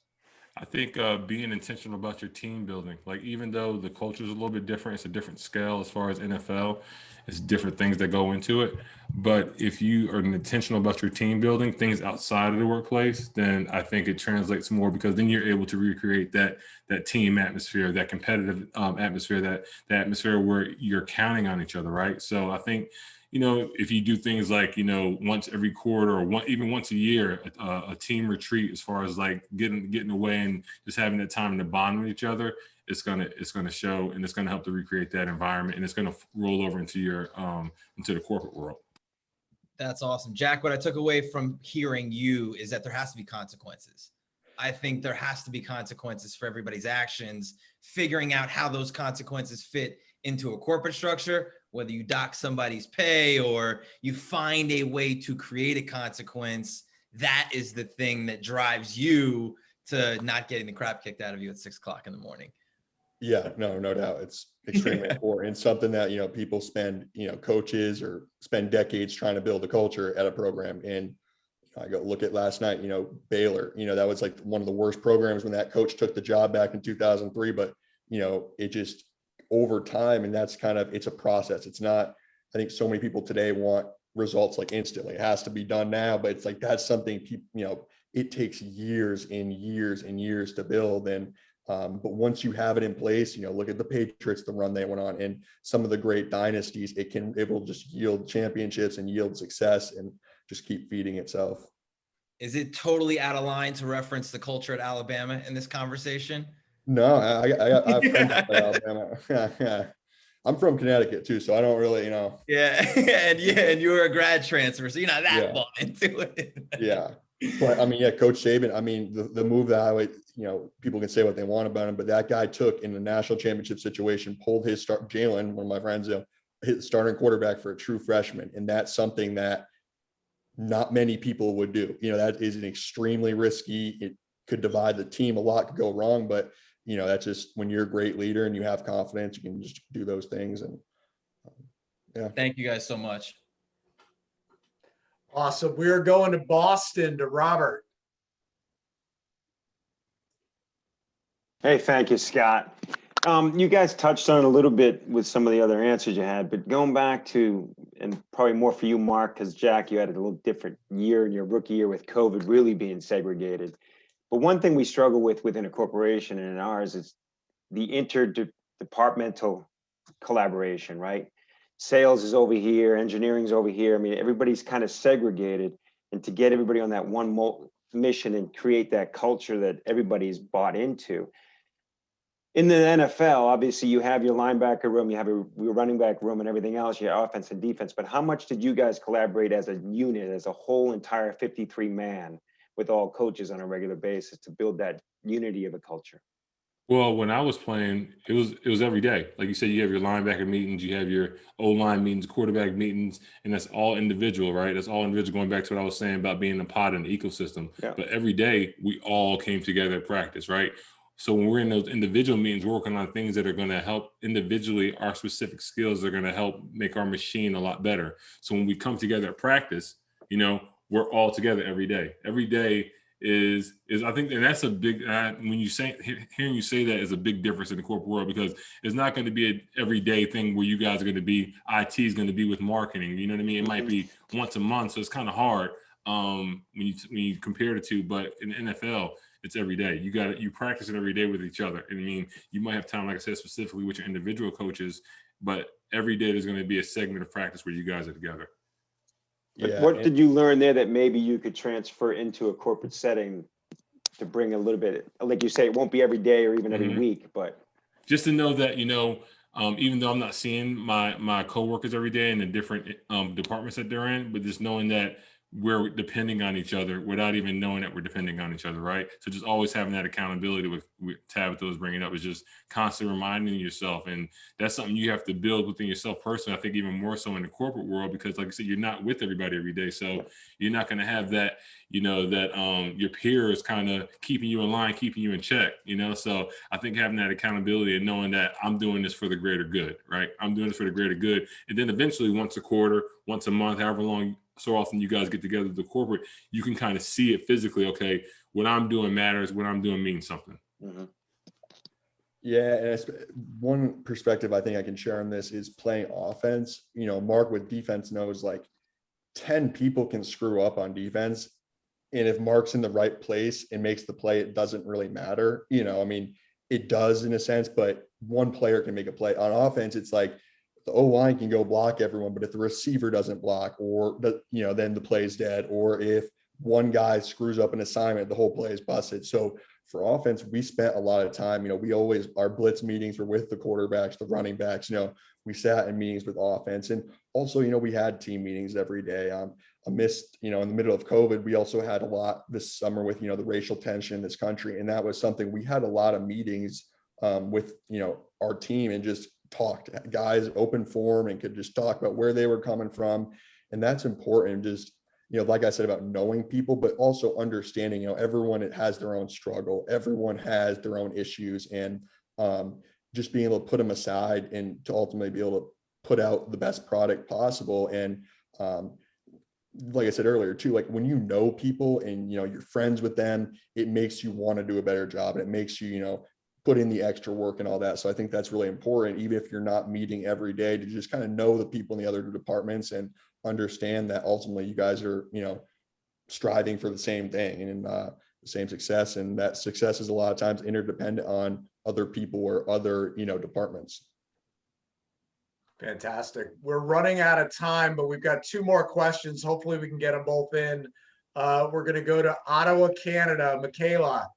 I think being intentional about your team building, like even though the culture is a little bit different, it's a different scale as far as NFL, it's different things that go into it. But if you are intentional about your team building, things outside of the workplace, then I think it translates more because then you're able to recreate that team atmosphere, that competitive atmosphere, that atmosphere where you're counting on each other, right? So I think, you know, if you do things like, you know, once every quarter or even once a year, a team retreat, as far as like getting away and just having that time to bond with each other, it's gonna show, and it's gonna help to recreate that environment, and it's gonna roll over into your into the corporate world. That's awesome, Jack. What I took away from hearing you is that there has to be consequences. I think there has to be consequences for everybody's actions. Figuring out how those consequences fit into a corporate structure, whether you dock somebody's pay or you find a way to create a consequence, that is the thing that drives you to not getting the crap kicked out of you at 6 o'clock in the morning. Yeah, no doubt. It's extremely important. Something that, people spend, coaches or spend decades trying to build a culture at a program. And I go look at last night, Baylor, that was like one of the worst programs when that coach took the job back in 2003. But, it just over time, and that's it's a process. It's not, I think so many people today want results like instantly. It has to be done now, but it's like, that's something people, it takes years and years and years to build. And, but once you have it in place, look at the Patriots, the run they went on, and some of the great dynasties, it will just yield championships and yield success and just keep feeding itself. Is it totally out of line to reference the culture at Alabama in this conversation? No, I have friends at Alabama. I'm from Connecticut too, so I don't really, Yeah, and you were a grad transfer, so you're not that bought into it. Yeah. But I mean, Coach Saban, I mean, the move that I would, people can say what they want about him, but that guy took in the national championship situation, pulled his Jalen, one of my friends, his starting quarterback for a true freshman. And that's something that not many people would do. That is an extremely risky, it could divide the team, a lot could go wrong, but that's just when you're a great leader and you have confidence, you can just do those things. And Thank you guys so much. Awesome. We are going to Boston to Robert. Hey, thank you, Scott. You guys touched on it a little bit with some of the other answers you had, but going back to, and probably more for you, Mark, because Jack, you had a little different year in your rookie year with COVID really being segregated. But one thing we struggle with within a corporation and in ours is the interdepartmental collaboration, right? Sales is over here, engineering's over here. I mean, everybody's kind of segregated, and to get everybody on that one mission and create that culture that everybody's bought into. In the NFL, obviously you have your linebacker room, you have your running back room and everything else, your offense and defense, but how much did you guys collaborate as a unit, as a whole entire 53 man with all coaches on a regular basis to build that unity of a culture? Well, when I was playing, it was every day. Like you said, you have your linebacker meetings, you have your O-line meetings, quarterback meetings, and that's all individual, right? That's all individual, going back to what I was saying about being a pod in the ecosystem. Yeah. But every day, we all came together at practice, right? So when we're in those individual meetings, we're working on things that are going to help individually, our specific skills are going to help make our machine a lot better. So when we come together at practice, we're all together every day. Every day is I think, and that's a big, when you say, hearing you say that is a big difference in the corporate world, because it's not going to be an everyday thing where you guys are going to be, IT is going to be with marketing, you know what I mean? It might be once a month, so it's kind of hard when you compare the two, but in the NFL, it's every day. You practice it every day with each other. And I mean, you might have time, like I said, specifically with your individual coaches, but every day there's going to be a segment of practice where you guys are together. But what did you learn there that maybe you could transfer into a corporate setting to bring a little bit, like you say, it won't be every day or even every week, but just to know that, even though I'm not seeing my coworkers every day in the different departments that they're in, but just knowing that we're depending on each other without even knowing that we're depending on each other, right? So just always having that accountability with Tabitha was bringing up is just constantly reminding yourself. And that's something you have to build within yourself personally. I think even more so in the corporate world, because like I said, you're not with everybody every day. So you're not going to have that, your peers kind of keeping you in line, keeping you in check, So I think having that accountability and knowing that I'm doing this for the greater good, right? I'm doing this for the greater good. And then eventually once a quarter, once a month, however long, so often you guys get together with the corporate, you can kind of see it physically. Okay, what I'm doing matters. What I'm doing means something. Mm-hmm. Yeah, and one perspective I think I can share on this is playing offense. Mark with defense knows like 10 people can screw up on defense. And if Mark's in the right place and makes the play, it doesn't really matter. It does in a sense, but one player can make a play. On offense, it's like the O-line can go block everyone, but if the receiver doesn't block, or then the play's dead. Or if one guy screws up an assignment, the whole play is busted. So for offense, we spent a lot of time, our blitz meetings were with the quarterbacks, the running backs, we sat in meetings with offense. And also, we had team meetings every day. I missed, in the middle of COVID, we also had a lot this summer with, the racial tension in this country. And that was something we had a lot of meetings with, our team, and just talked, guys, open forum, and could just talk about where they were coming from. And that's important. Just, like I said, about knowing people, but also understanding, everyone has their own struggle. Everyone has their own issues. And just being able to put them aside and to ultimately be able to put out the best product possible. And like I said earlier too, like when you know people and you're friends with them, it makes you want to do a better job, and it makes you put in the extra work and all that. So I think that's really important, even if you're not meeting every day, to just kind of know the people in the other departments and understand that ultimately you guys are striving for the same thing and the same success, and that success is a lot of times interdependent on other people or other departments. Fantastic. We're running out of time, but we've got 2 more questions. Hopefully we can get them both in. We're going to go to Ottawa, Canada. Michaela.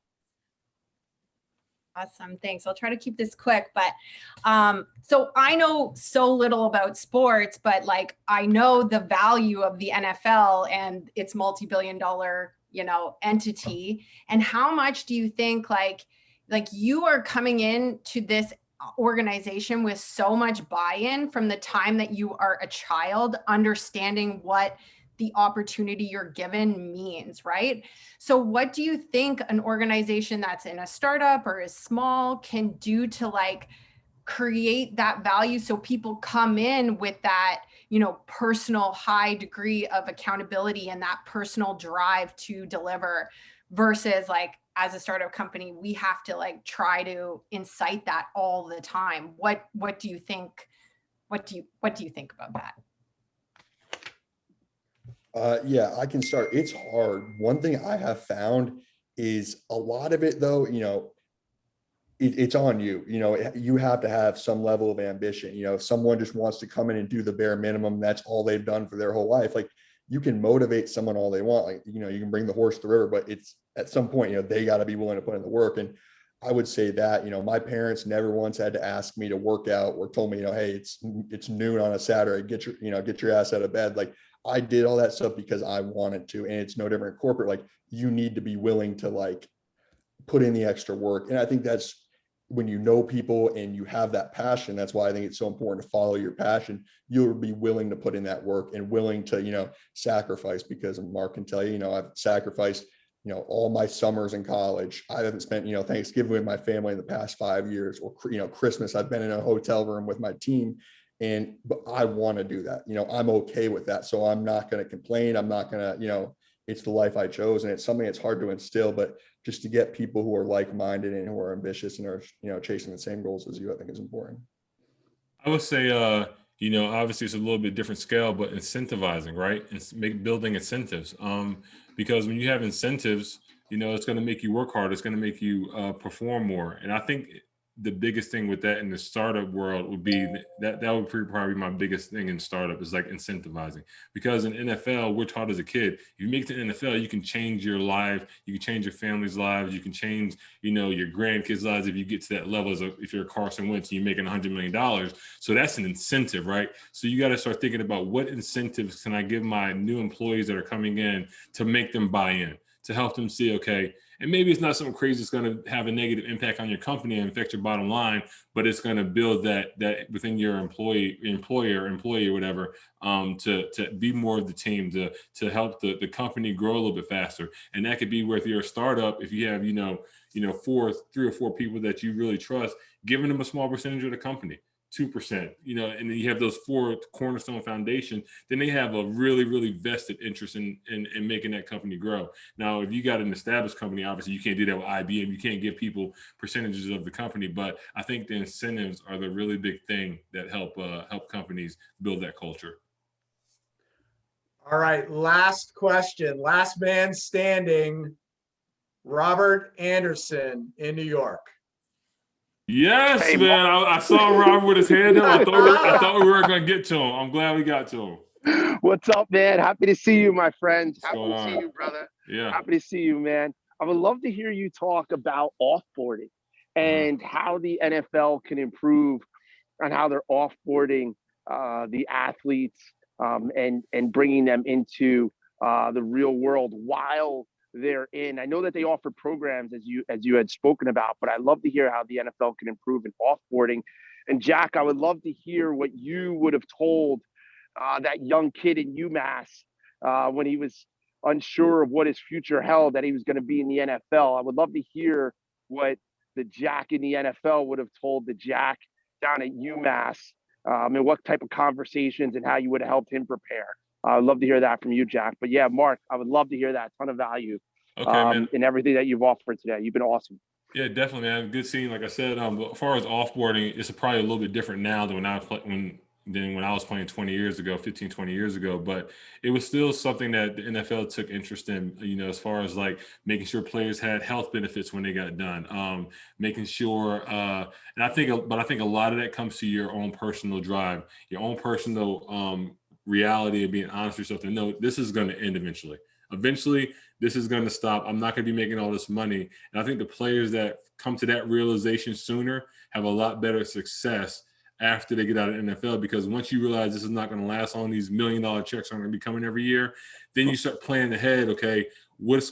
Awesome. Thanks. I'll try to keep this quick, but so I know so little about sports, but like I know the value of the NFL and its multi-billion-dollar, entity. And how much do you think like you are coming in to this organization with so much buy-in from the time that you are a child, understanding what the opportunity you're given means, right? So what do you think an organization that's in a startup or is small can do to like create that value so people come in with that, personal high degree of accountability and that personal drive to deliver, versus like as a startup company, we have to like try to incite that all the time. What do you think? What do you think about that? Yeah, I can start. It's hard. One thing I have found is a lot of it though, it's on you. You have to have some level of ambition. If someone just wants to come in and do the bare minimum, that's all they've done for their whole life. Like you can motivate someone all they want. Like, you can bring the horse to the river, but it's at some point, they got to be willing to put in the work. And I would say that, my parents never once had to ask me to work out or told me, hey, it's noon on a Saturday, get your ass out of bed. Like I did all that stuff because I wanted to. And it's no different in corporate. Like you need to be willing to like put in the extra work. And I think that's when you know people and you have that passion. That's why I think it's so important to follow your passion. You'll be willing to put in that work and willing to, sacrifice, because Mark can tell you, I've sacrificed, all my summers in college. I haven't spent, Thanksgiving with my family in the past 5 years, or, Christmas, I've been in a hotel room with my team. But I want to do that. I'm okay with that. So I'm not going to complain. I'm not going to, it's the life I chose, and it's something that's hard to instill, but just to get people who are like-minded and who are ambitious and are, chasing the same goals as you, I think is important. I would say, obviously it's a little bit different scale, but incentivizing, right? And building incentives. Because when you have incentives, it's going to make you work harder. It's going to make you perform more. And I think the biggest thing with that in the startup world would be that would probably be my biggest thing in startup, is like incentivizing. Because in NFL, we're taught as a kid, if you make it to the NFL, you can change your life, you can change your family's lives, you can change, your grandkids' lives if you get to that level. If you're Carson Wentz and you're making $100 million. So that's an incentive, right? So you got to start thinking about what incentives can I give my new employees that are coming in to make them buy in, to help them see, okay, and maybe it's not something crazy that's going to have a negative impact on your company and affect your bottom line, but it's going to build that within your employee or whatever, to be more of the team, to help the company grow a little bit faster. And that could be where, if you're a startup, if you have, 3 or 4 people that you really trust, giving them a small percentage of the company. 2%, and then you have those 4 cornerstone foundation, then they have a really, really vested interest in making that company grow. Now, if you got an established company, obviously you can't do that with IBM. You can't give people percentages of the company, but I think the incentives are the really big thing that help companies build that culture. All right, last question, last man standing, Robert Anderson in New York. Yes, hey, man. I saw Robert with his hand up. I thought we weren't going to get to him. I'm glad we got to him. What's up, man? Happy to see you, my friend. Happy to see you, brother. Yeah. Happy to see you, man. I would love to hear you talk about offboarding and how the NFL can improve on how they're offboarding the athletes and bringing them into the real world while they're in. I know that they offer programs as you had spoken about, but I'd love to hear how the NFL can improve in offboarding. And Jack, I would love to hear what you would have told that young kid in UMass when he was unsure of what his future held, that he was going to be in the NFL. I would love to hear what the Jack in the NFL would have told the Jack down at UMass, and what type of conversations and how you would have helped him prepare. I'd love to hear that from you, Jack. But yeah, Mark, I would love to hear that. Ton of value Man. in everything that you've offered today. You've been awesome. Yeah, definitely, man. Good seeing. Like I said, as far as offboarding, it's probably a little bit different now than when I was playing 20 years ago, 15, 20 years ago. But it was still something that the NFL took interest in, as far as like making sure players had health benefits when they got done, making sure, and I think a lot of that comes to your own personal drive, your own personal reality of being honest with yourself to know this is going to end eventually. Eventually, this is going to stop. I'm not going to be making all this money. And I think the players that come to that realization sooner have a lot better success after they get out of the NFL, because once you realize this is not going to last long, these $1 million checks aren't going to be coming every year, then you start planning ahead. Okay, what's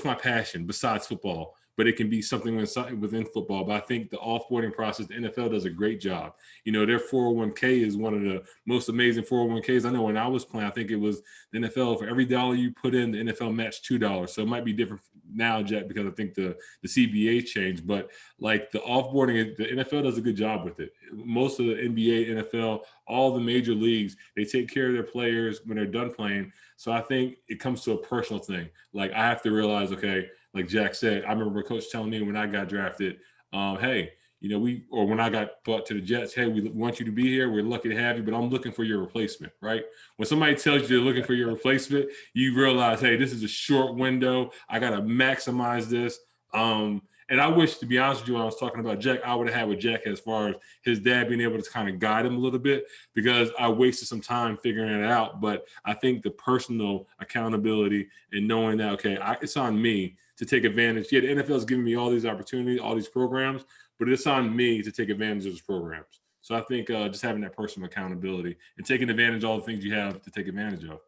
my passion besides football? But it can be something within football. But I think the offboarding process, the NFL does a great job. Their 401k is one of the most amazing 401ks. I know when I was playing, I think it was the NFL, for every dollar you put in, the NFL matched $2. So it might be different now, Jack, because I think the CBA changed. But like the offboarding, the NFL does a good job with it. Most of the NBA, NFL, all the major leagues, they take care of their players when they're done playing. So I think it comes to a personal thing. Like I have to realize, okay, like Jack said, I remember a coach telling me when I got drafted, hey, when I got brought to the Jets, hey, we want you to be here. We're lucky to have you, but I'm looking for your replacement, right? When somebody tells you they're looking for your replacement, you realize, hey, this is a short window. I got to maximize this. And I wish, to be honest with you, when I was talking about Jack, I would have had with Jack as far as his dad being able to kind of guide him a little bit, because I wasted some time figuring it out. But I think the personal accountability and knowing that, okay, it's on me to take advantage. Yeah, the NFL is giving me all these opportunities, all these programs, but it's on me to take advantage of those programs. So I think just having that personal accountability and taking advantage of all the things you have to take advantage of.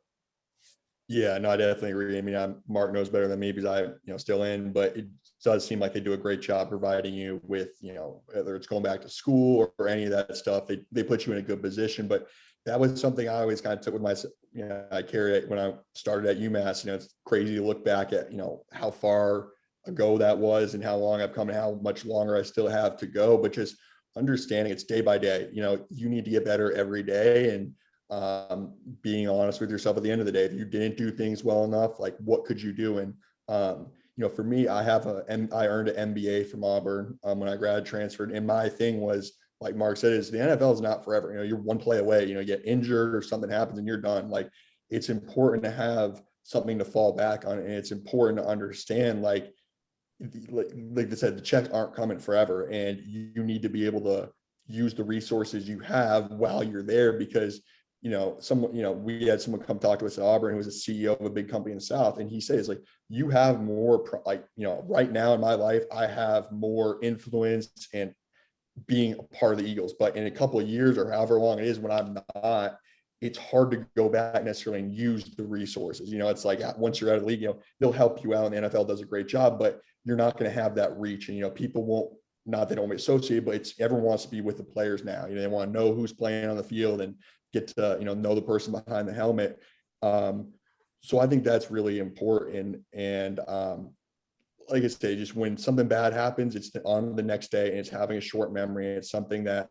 Yeah, no, I definitely agree. I mean, Marq knows better than me because I, still in, but it does seem like they do a great job providing you with, whether it's going back to school or any of that stuff, they put you in a good position. But that was something I always kind of took with myself. I carried it when I started at UMass. It's crazy to look back at, how far ago that was and how long I've come and how much longer I still have to go. But just understanding it's day by day. You need to get better every day, and being honest with yourself at the end of the day. If you didn't do things well enough, like what could you do? And for me, I earned an MBA from Auburn when I grad transferred, and my thing was, like Marq said, is the NFL is not forever. You're one play away. You get injured or something happens and you're done. Like, it's important to have something to fall back on, and it's important to understand, like I said, the checks aren't coming forever, and you need to be able to use the resources you have while you're there, because we had someone come talk to us at Auburn who was a CEO of a big company in the South, and he says, like, you have more, right now in my life, I have more influence and being a part of the Eagles, but in a couple of years or however long it is when I'm not, it's hard to go back necessarily and use the resources. It's like once you're out of the league, they'll help you out, and the NFL does a great job, but you're not going to have that reach. And, people won't, not they don't be associated, but everyone wants to be with the players now. They want to know who's playing on the field and get to, know the person behind the helmet. So I think that's really important. And like I say, just when something bad happens, it's on the next day, and it's having a short memory. It's something that,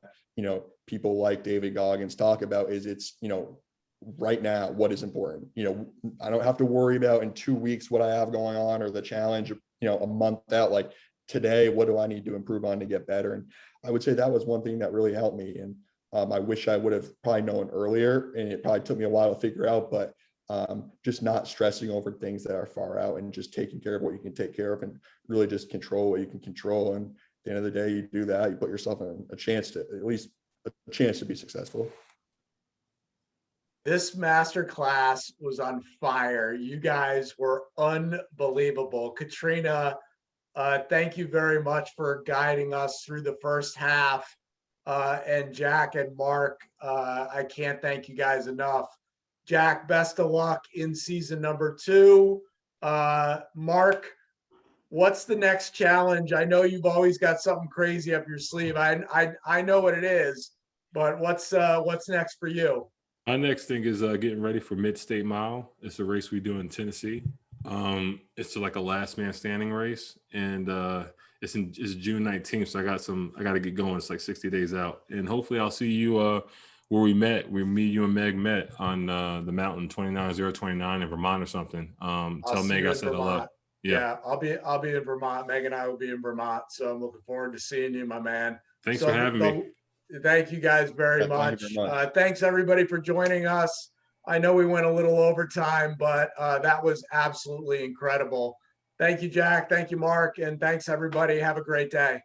people like David Goggins talk about is it's, right now, what is important. I don't have to worry about in 2 weeks what I have going on or the challenge, a month out. Like, today, what do I need to improve on to get better? And I would say that was one thing that really helped me. And I wish I would have probably known earlier, and it probably took me a while to figure out, but just not stressing over things that are far out, and just taking care of what you can take care of, and really just control what you can control. And at the end of the day, you do that, you put yourself in a chance to be successful. This masterclass was on fire. You guys were unbelievable. Katrina, thank you very much for guiding us through the first half. And Jack and Marq, I can't thank you guys enough. Jack, best of luck in season number 2. Marq, what's the next challenge? I know you've always got something crazy up your sleeve. I know what it is, but what's next for you? Our next thing is getting ready for Mid-State Mile. It's a race we do in Tennessee. It's like a last man standing race, and it's June 19th. So I got to get going. It's like 60 days out, and hopefully I'll see you where we met. Me, you, and Meg met on the mountain 29029 in Vermont or something. Tell Meg I said hello. Yeah, I'll be in Vermont. Meg and I will be in Vermont, so I'm looking forward to seeing you, my man. Thanks for having me. Thank you guys very much. Thanks everybody for joining us. I know we went a little overtime, but that was absolutely incredible. Thank you, Jack. Thank you, Mark. And thanks everybody. Have a great day.